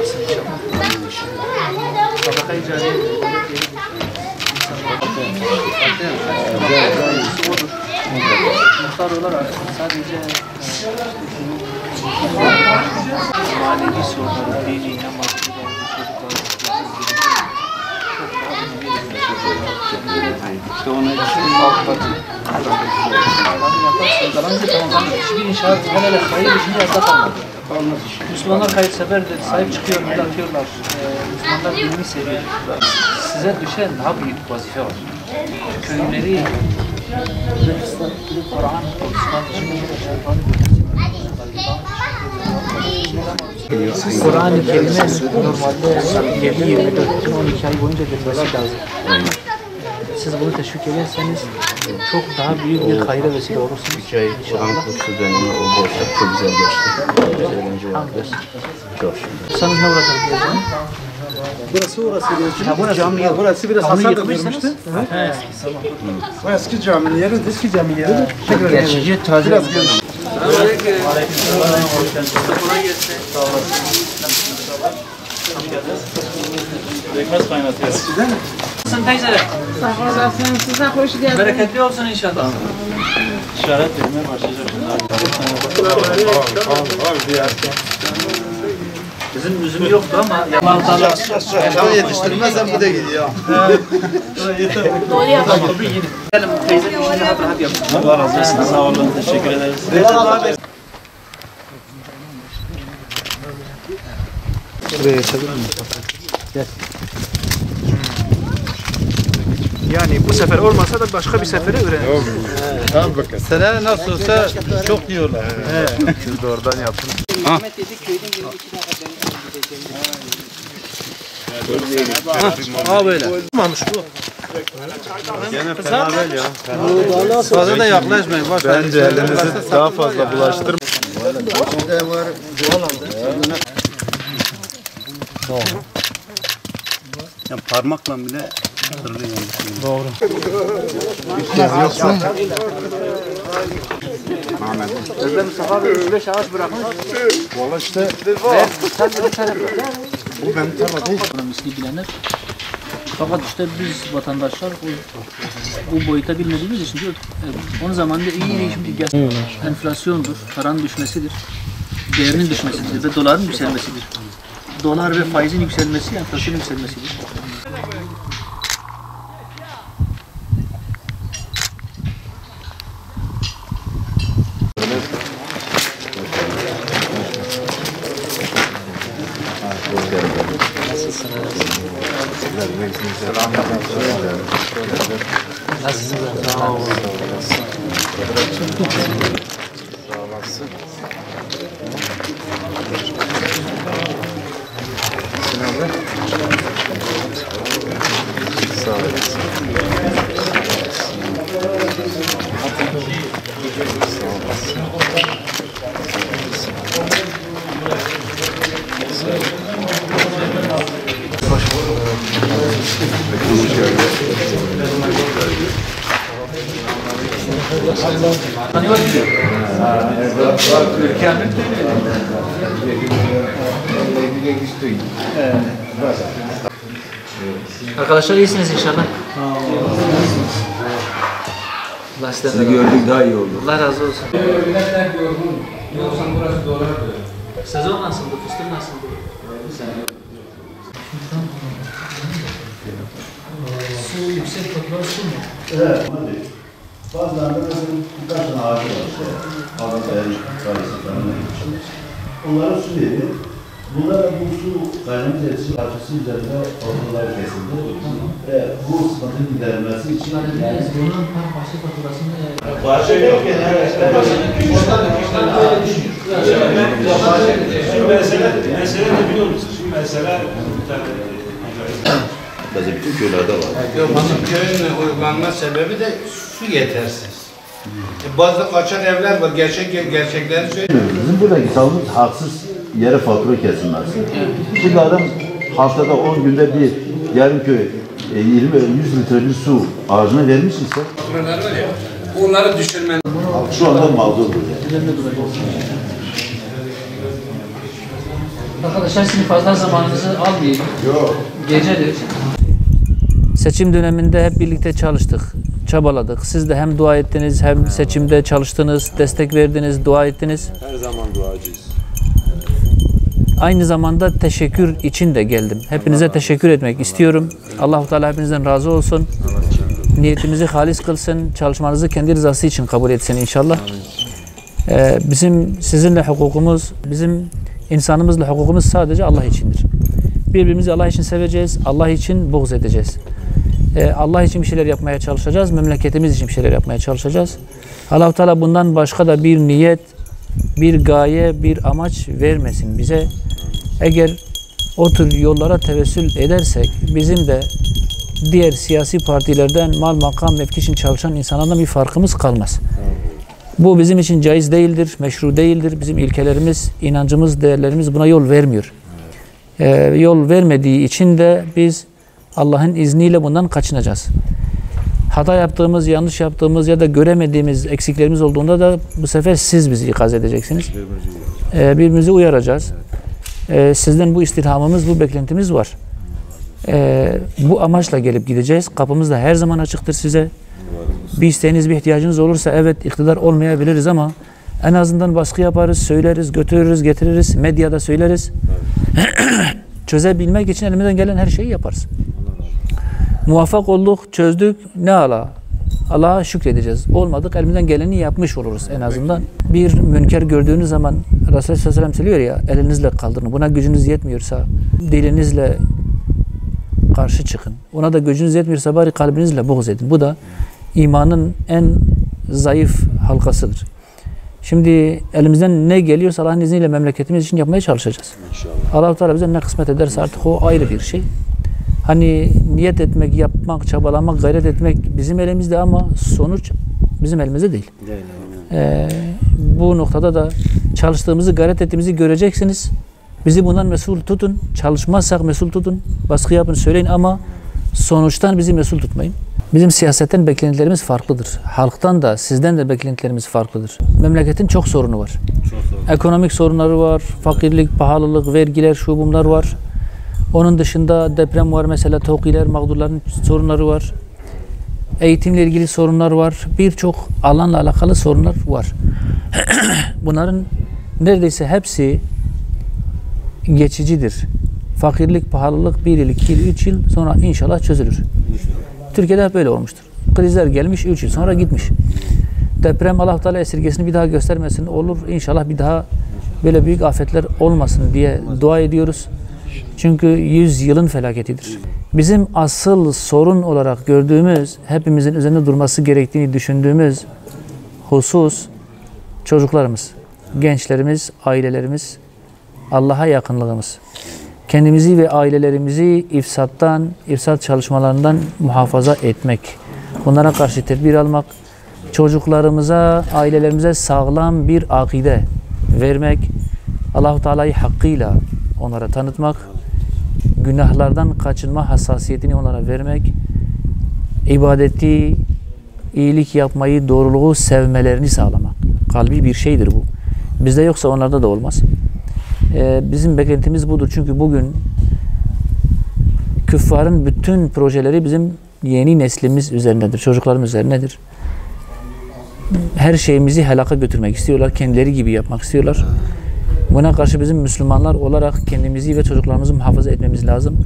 çıksın inşallah. Tabakayı cariye odur. Muhtar olarak sadece manevi sorunları, dini inanması İşte ona için hiçbir inşaat hele hayır işini yazda kalmadı. Müslümanlar hayırseverdir, sahip çıkıyor, atıyorlar. Müslümanlar dinini seviyor. Size düşen daha büyük vazife var. Köyleri Kur'an, Kur'an-ı Kerim'e normalde 7-24 gün 12 ay boyunca verilmesi lazım. Siz bunu teşvik ederseniz çok daha büyük bir hayra vesile olursunuz. 2 ay Kur'an kursu dönemi o boşluk çok güzel geçti. Eğlence vardı. Çok şükür. Sanız ne olacak diyeceğim? Burası diyorsun. Cami, burası biraz hasar da görmüştü. O eski caminin yeri. Eski cami yeri. Tekrar geçici taze. Biraz geniş. Aleyküm. Kolay gelsin. Sağ olasın. Bekmez kaynatıyor. Eskiden Nasılsın teyze? Sağ olasın, size hoş geldiniz. Bereketli olsun inşallah. İşaret vermeye başlayacak şimdi. Bizim üzümü yoktu ama yamantarlar. Şaşağı yetiştirmezsen bu da gidiyor. Doğru yapalım. Gelin teyze işini rahat yapın. Allah razı olsun. Sağ olun. Teşekkür ederiz. Buraya geçebilir miyim? Gel. Yani bu sefer olmasa da başka bir sefere öğreniriz. Tamam bakın. Sene nasıl olsa çok diyorlar. Siz de oradan yapın. Ha böyle. Olmamış bu. Gene fena değil ya. Fazla da yaklaşmayın. Bence elinizi daha fazla bulaştırmayın. Yani parmakla bile kırılıyor. Doğru. Özlem Mustafa Bey 3-5 ağaç bırakmış. Valla işte Sen de bir tane bırak. bu benim tarla değil. Ekonomisini bilenler. Fakat işte biz vatandaşlar bu boyuta bilmediğimiz için diyor. Onun zamanında iyi değişimdir. Enflasyondur, paranın düşmesidir, değerinin düşmesidir ve doların yükselmesidir. Dolar ve faizin yükselmesi, enflasyonun yükselmesidir. Nasılsınız? Sağ olun. Sağ olasın. Sinan Bey. Sağ olasın. Tanıyor musun? Arkadaşlar iyisiniz inşallah. Sizi gördük daha iyi oldu. Allah razı olsun. Sezon nasıldı? Fıstık nasıldı? Su yüksek fatura su mu? Evet. Bazılarında birkaç tane ağacı var işte. Ağaç dayanış sayısı falan. Onlara su verdi. Bunlara bu su kaynamış iletişim parçası üzerinde faturalar kesildi. Bu sıkıntının giderilmesi için... Yani bunun tam bahçe faturasını... Bahçe yok yani. Ondan da böyle düşünüyor. Mesele de biliyor musun? Şimdi mesela Bazı bütün köylerde var. Bizim köyün uygulanma sebebi de su yetersiz. Bazı kaçak evler var, gerçekleri söylüyor. Bizim buradaki savunumuz haksız yere fatura kesilmesi. Şimdi adam haftada 10 günde bir yarım köy 20-100 litre bir su ağacına vermiş ise Onları düşürmen. şu anda mağdurdur. Üzerinde duracağız. Arkadaşlar sizin fazla zamanınızı almayayım. Yok. Gecedir. Seçim döneminde hep birlikte çalıştık, çabaladık. Siz de hem dua ettiniz, hem seçimde çalıştınız, destek verdiniz, dua ettiniz. Her zaman duacıyız. Aynı zamanda teşekkür için de geldim. Hepinize teşekkür etmek istiyorum. Allah-u Teala hepinizden razı olsun. Niyetimizi halis kılsın, çalışmanızı kendi rızası için kabul etsin inşallah. Bizim sizinle hukukumuz, bizim insanımızla hukukumuz sadece Allah içindir. Birbirimizi Allah için seveceğiz, Allah için buğz edeceğiz. Allah için bir şeyler yapmaya çalışacağız, memleketimiz için bir şeyler yapmaya çalışacağız. Allah-u Teala bundan başka da bir niyet, bir gaye, bir amaç vermesin bize. Eğer o tür yollara tevessül edersek, bizim de diğer siyasi partilerden mal, makam, mevki için çalışan insanlardan bir farkımız kalmaz. Bu bizim için caiz değildir, meşru değildir. Bizim ilkelerimiz, inancımız, değerlerimiz buna yol vermiyor. Yol vermediği için de biz Allah'ın izniyle bundan kaçınacağız. Hata yaptığımız, yanlış yaptığımız ya da göremediğimiz eksiklerimiz olduğunda da bu sefer siz bizi ikaz edeceksiniz. Birbirimizi uyaracağız. Sizden bu istirhamımız, bu beklentimiz var. Bu amaçla gelip gideceğiz. Kapımız da her zaman açıktır size. Bir isteğiniz, bir ihtiyacınız olursa evet iktidar olmayabiliriz ama en azından baskı yaparız, söyleriz, götürürüz, getiririz, medyada söyleriz. Çözebilmek için elimizden gelen her şeyi yaparız. Muvaffak olduk, çözdük, ne ala? Allah'a şükredeceğiz. Olmadık, elimizden geleni yapmış oluruz en azından. Bir münker gördüğünüz zaman Resulullah sallallahu aleyhi ve sellem söylüyor ya, elinizle kaldırın. Buna gücünüz yetmiyorsa dilinizle karşı çıkın. Ona da gücünüz yetmiyorsa bari kalbinizle buğz edin. Bu da imanın en zayıf halkasıdır. Şimdi elimizden ne geliyorsa Allah'ın izniyle memleketimiz için yapmaya çalışacağız. Allah-u Teala bize ne kısmet ederse artık o ayrı bir şey. Hani niyet etmek, yapmak, çabalamak, gayret etmek bizim elimizde ama sonuç bizim elimizde değil. Bu noktada da çalıştığımızı, gayret ettiğimizi göreceksiniz. Bizi bundan mesul tutun. Çalışmazsak mesul tutun. Baskı yapın, söyleyin ama sonuçtan bizi mesul tutmayın. Bizim siyasetten beklentilerimiz farklıdır. Halktan da, sizden de beklentilerimiz farklıdır. Memleketin çok sorunu var. Ekonomik sorunları var, fakirlik, pahalılık, vergiler, şu bunlar var. Onun dışında deprem var mesela, TOKİ'ler, mağdurların sorunları var. Eğitimle ilgili sorunlar var. Birçok alanla alakalı sorunlar var. Bunların neredeyse hepsi geçicidir. Fakirlik, pahalılık 1 yıl, 2 yıl, 3 yıl sonra inşallah çözülür. Türkiye'de hep böyle olmuştur. Krizler gelmiş, 3 yıl sonra gitmiş. Deprem Allah-u Teala esirgesini bir daha göstermesin, olur. İnşallah bir daha böyle büyük afetler olmasın diye dua ediyoruz. Çünkü 100 yılın felaketidir. Bizim asıl sorun olarak gördüğümüz, hepimizin üzerinde durması gerektiğini düşündüğümüz husus çocuklarımız, gençlerimiz, ailelerimiz, Allah'a yakınlığımız. Kendimizi ve ailelerimizi ifsat çalışmalarından muhafaza etmek. Bunlara karşı tedbir almak, çocuklarımıza, ailelerimize sağlam bir akide vermek, Allah-u Teala'yı hakkıyla onlara tanıtmak, günahlardan kaçınma hassasiyetini onlara vermek, ibadeti, iyilik yapmayı, doğruluğu sevmelerini sağlamak. Kalbi bir şeydir bu. Bizde yoksa onlarda da olmaz. Bizim beklentimiz budur. Çünkü bugün küffarın bütün projeleri bizim yeni neslimiz üzerindedir, çocuklarımız üzerindedir. Her şeyimizi helaka götürmek istiyorlar, kendileri gibi yapmak istiyorlar. Buna karşı bizim Müslümanlar olarak kendimizi ve çocuklarımızı muhafaza etmemiz lazım.